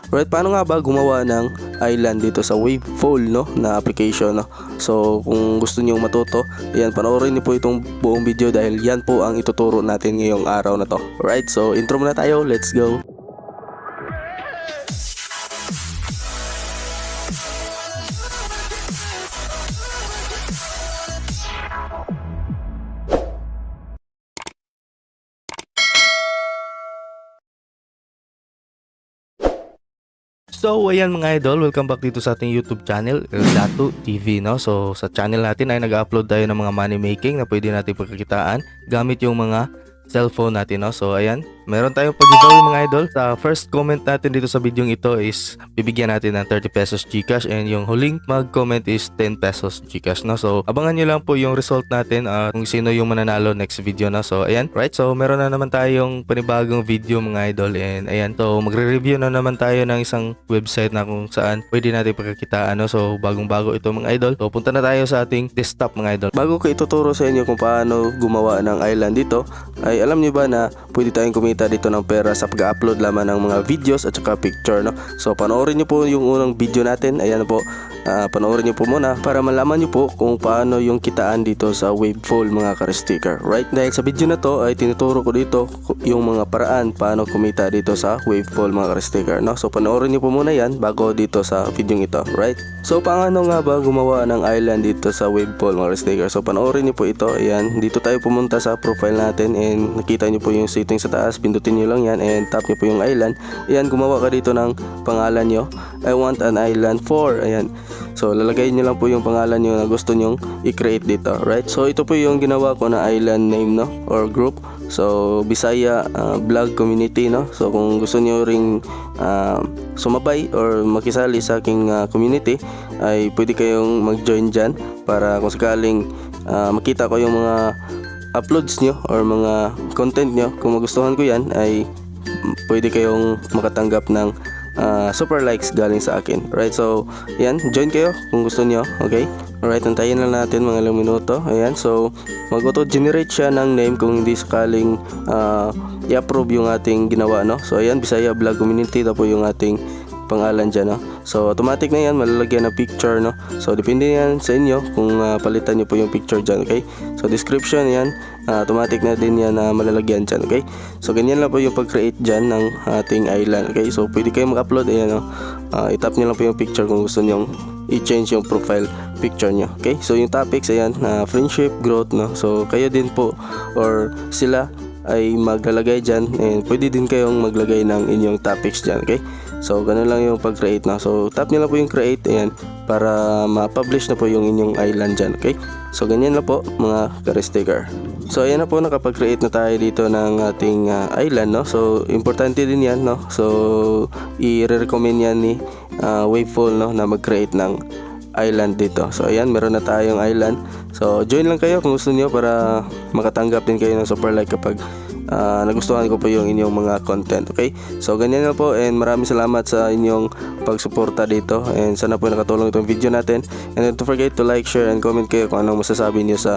Right, paano nga ba gumawa ng island dito sa Wavefall, no, na application, no? So kung gusto niyo matuto, ayan, panoorin niyo po itong buong video dahil yan po ang ituturo natin ngayong araw na to. Alright, so intro muna tayo, let's go. So ayan mga idol, welcome back dito sa ating YouTube channel, Eldato TV, no? So sa channel natin ay nag-upload tayo ng mga money making na pwede natin pagkakitaan gamit yung mga cellphone natin, no? So ayan, meron tayong pag-giveaway mga idol. Sa first comment natin dito sa video ito is bibigyan natin ng 30 pesos GCash, and yung huling mag-comment is 10 pesos GCash, no? So abangan nyo lang po yung result natin at kung sino yung mananalo next video, no? So ayan, right, so meron na naman tayong panibagong video mga idol, and ayan, so magre-review na naman tayo ng isang website na kung saan pwede natin pagkakitaan, no? So bagong-bago ito mga idol. So punta na tayo sa ating desktop mga idol. Bago ko ituturo sa inyo kung paano gumawa ng island dito, ay alam niyo ba na pwede tayong kumita dito ng pera sa pag-upload lamang ng mga videos at saka picture, no? So panoorin niyo po yung unang video natin. Ayan po, panoorin niyo po muna para malaman niyo po kung paano yung kitaan dito sa Wavefall mga ka-sticker. Right, dahil sa video na to ay tinuturo ko dito yung mga paraan paano kumita dito sa Wavefall mga ka-sticker, no? So panoorin niyo po muna yan bago dito sa video ito. Right, so paano nga ba gumawa ng island dito sa Wavefall mga ka-sticker? So panoorin niyo po ito. Ayan, dito tayo pumunta sa profile natin, and nakita nyo po yung setting sa taas, pindutin nyo lang yan and tap nyo po yung island. Ayan, gumawa ka dito ng pangalan nyo. I want an island for, ayan. So lalagay nyo lang po yung pangalan nyo na gusto nyong i-create dito, right? So ito po yung ginawa ko na island name, no, or group. So Bisaya Vlog Community, no. So kung gusto nyo ring sumabay or makisali sa aking community, ay pwede kayong mag-join dyan para kung sakaling makita ko yung mga uploads nyo or mga content nyo, kung magustuhan ko yan, ay pwede kayong makatanggap ng super likes galing sa akin. Right, so yan, join kayo kung gusto nyo. Okay, alright, antayin lang natin mga ilang minuto. Ayan, so mag-auto-generate siya ng name kung hindi sakaling i-approve yung ating ginawa, no? So ayan, Bisaya Vlog Community, tapos yung ating pangalan dyan, no? So automatic na yan, malalagyan ng picture, no? So depende yan sa inyo kung palitan nyo po yung picture dyan. Okay, so description yan, automatic na din yan na malalagyan dyan. Okay, so ganyan lang po yung pag-create dyan ng ating island. Okay, so pwede kayo mag-upload. Ayan, no? I-tap nyo lang po yung picture kung gusto nyo i-change yung profile picture nyo. Okay, so yung topics, ayan, friendship, growth, no? So kayo din po or sila ay maglalagay dyan, and pwede din kayong maglagay ng inyong topics dyan. Okay, so ganun lang yung pag-create na. So tap nyo lang po yung create, ayan, para ma-publish na po yung inyong island dyan. Okay, so ganyan na po mga ka-sticker. So ayan na po, nakapag-create na tayo dito ng ating island, no. So importante din yan, no. So i-recommend yan ni Wavefall, no, na mag-create ng island dito. So ayan, meron na tayong island. So join lang kayo kung gusto niyo para makatanggap din kayo ng super like kapag nagustuhan ko po yung inyong mga content. Okay, so ganyan na po, and maraming salamat sa inyong pagsuporta dito, and sana po nakatulong itong video natin. And don't forget to like, share, and comment kayo kung anong masasabi niyo sa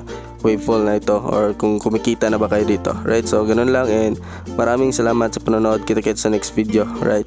Wavefall na ito, or kung kumikita na ba kayo dito. Right, so ganun lang, and maraming salamat sa panonood. Kita-kits sa next video. Right.